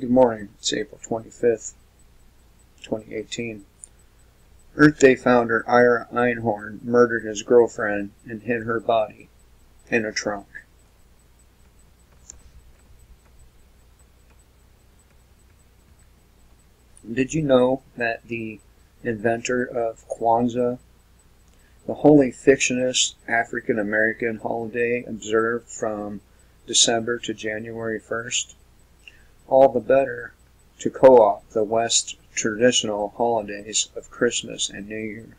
Good morning. It's April 25th, 2018. Earth Day founder Ira Einhorn murdered his girlfriend and hid her body in a trunk. Did you know that the inventor of Kwanzaa, the wholly fictitious African-American holiday observed from December to January 1st, all the better to co-opt the West's traditional holidays of Christmas and New Year,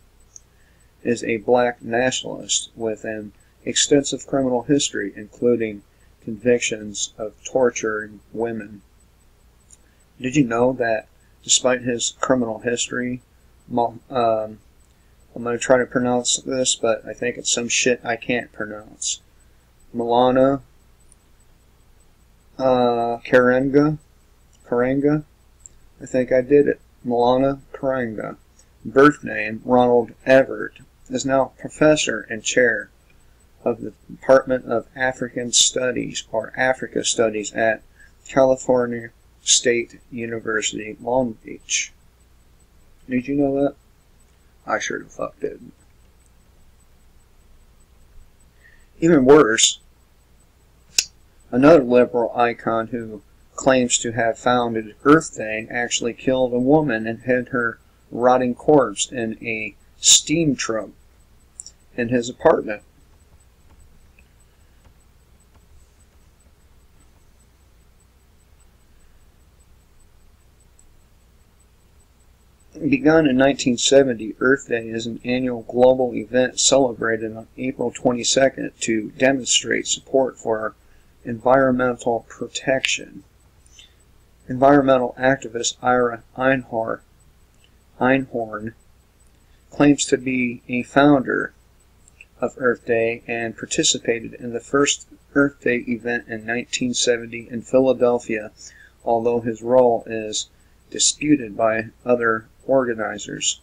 is a black nationalist with an extensive criminal history, including convictions of torturing women. Did you know that despite his criminal history, I'm going to try to pronounce this, but I think it's some shit I can't pronounce. Maulana Karenga, I think I did it. Maulana Karenga, birth name Ronald Everett, is now professor and chair of the Department of African Studies, or Africa Studies, at California State University, Long Beach. Did you know that? I sure the fuck didn't. Even worse, another liberal icon who claims to have founded Earth Day actually killed a woman and hid her rotting corpse in a steam trunk in his apartment. Begun in 1970, Earth Day is an annual global event celebrated on April 22nd to demonstrate support for environmental protection. Environmental activist Ira Einhorn claims to be a founder of Earth Day and participated in the first Earth Day event in 1970 in Philadelphia, although his role is disputed by other organizers.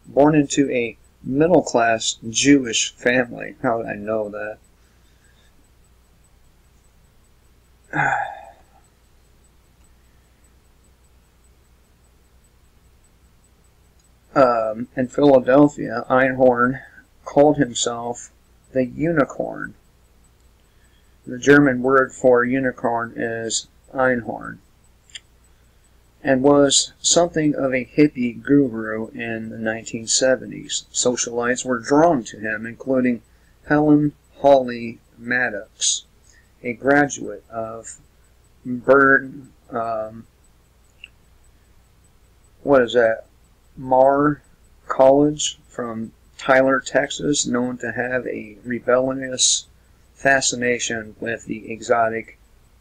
Born into a middle-class Jewish family, how did I know that? In Philadelphia, Einhorn called himself the Unicorn. The German word for unicorn is Einhorn, and was something of a hippie guru in the 1970s. Socialites were drawn to him, including Helen Hawley Maddox, a graduate of Marr College from Tyler, Texas, known to have a rebellious fascination with the exotic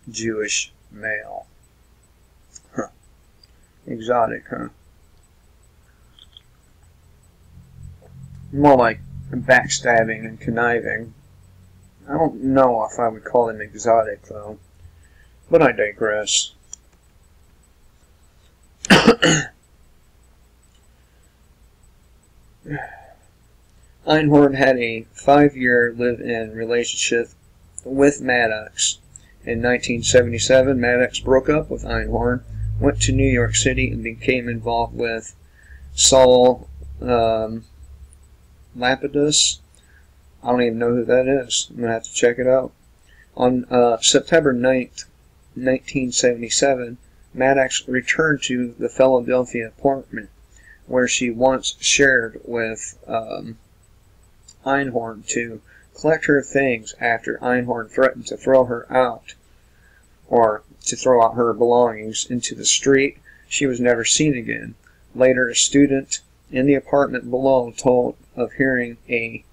Jewish male. Exotic, huh? More like backstabbing and conniving. I don't know if I would call him exotic, though. But I digress. Einhorn had a 5-year live-in relationship with Maddox. In 1977, Maddox broke up with Einhorn, went to New York City, and became involved with Saul Lapidus. I don't even know who that is. I'm going to have to check it out. On September 9th, 1977, Maddox returned to the Philadelphia apartment where she once shared with Einhorn to collect her things after Einhorn threatened to throw her out, or to throw out her belongings into the street. She was never seen again. Later, a student in the apartment below told of hearing a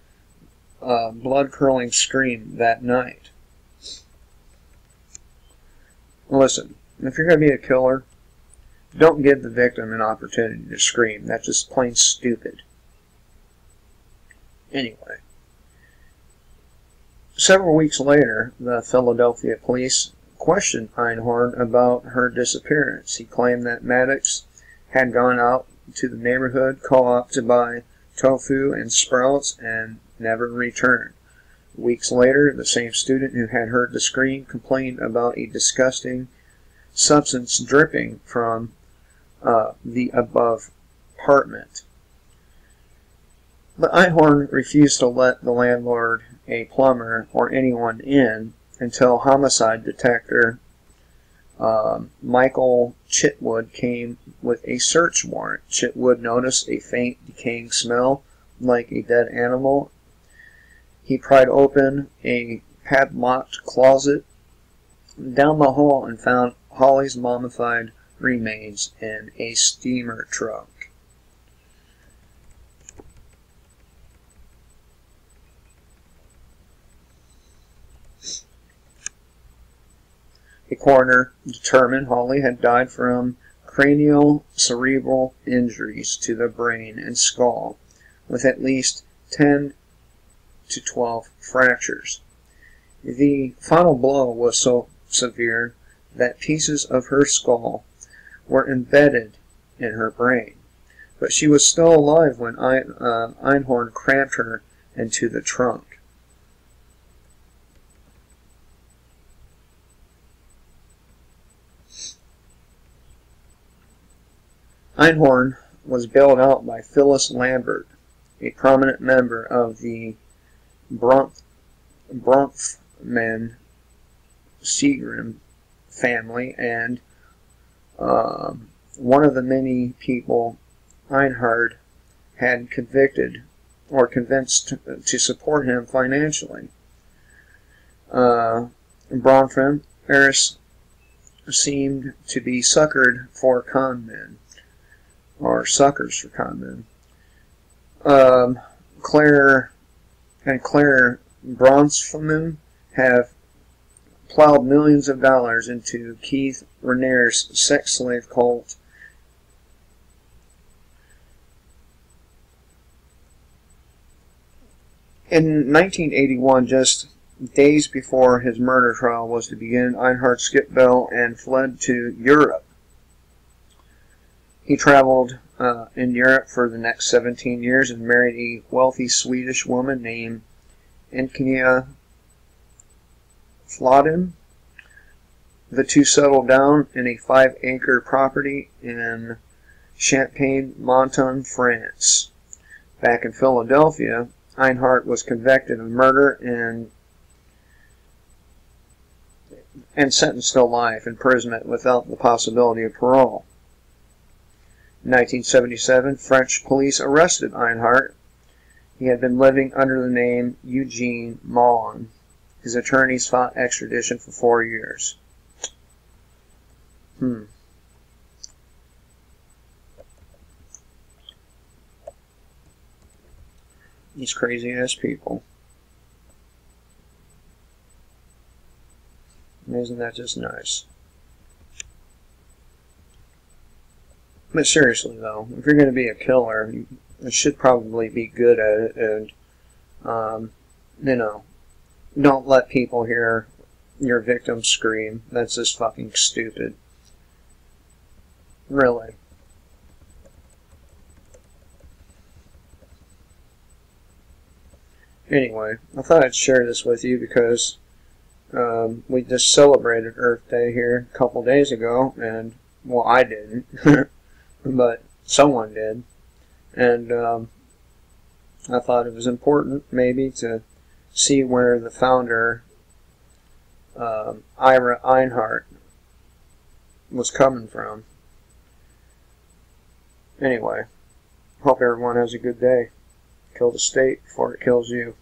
blood-curdling scream that night. Listen, if you're going to be a killer, don't give the victim an opportunity to scream. That's just plain stupid. Anyway, several weeks later, the Philadelphia police questioned Einhorn about her disappearance. He claimed that Maddox had gone out to the neighborhood co-op to buy tofu and sprouts and never returned. Weeks later, the same student who had heard the scream complained about a disgusting substance dripping from the above apartment. But Einhorn refused to let the landlord, a plumber, or anyone in until homicide detector Michael Chitwood came with a search warrant. Chitwood noticed a faint decaying smell like a dead animal. He pried open a padlocked closet down the hall and found Holly's mummified remains in a steamer trunk. The coroner determined Holly had died from cranial cerebral injuries to the brain and skull, with at least 10 to 12 fractures. The final blow was so severe that pieces of her skull were embedded in her brain, but she was still alive when Einhorn crammed her into the trunk. Einhorn was bailed out by Phyllis Lambert, a prominent member of the Bronfman-Seagram family and one of the many people Einhard had convicted or convinced to support him financially. Bronfman heirs seemed to be suckered for con men, or suckers for con men. Claire Bronfman have plowed millions of dollars into Keith Raniere's sex slave cult. In 1981, just days before his murder trial was to begin, Einhard skipped bail and fled to Europe. He traveled in Europe for the next 17 years and married a wealthy Swedish woman named Enkenia Flodin. The two settled down in a 5-acre property in Champagne-Monton, France. Back in Philadelphia, Einhard was convicted of murder and sentenced to life imprisonment without the possibility of parole. In 1977, French police arrested Einhard. He had been living under the name Eugene Maughan. His attorneys fought extradition for 4 years. These crazy-ass people. Isn't that just nice? But seriously, though, if you're going to be a killer, you should probably be good at it, and, you know, don't let people hear your victim scream. That's just fucking stupid. Really. Anyway, I thought I'd share this with you because we just celebrated Earth Day here a couple days ago, and, well, I didn't. But someone did, and I thought it was important maybe to see where the founder, Ira Einhard, was coming from. Anyway, hope everyone has a good day. Kill the state before it kills you.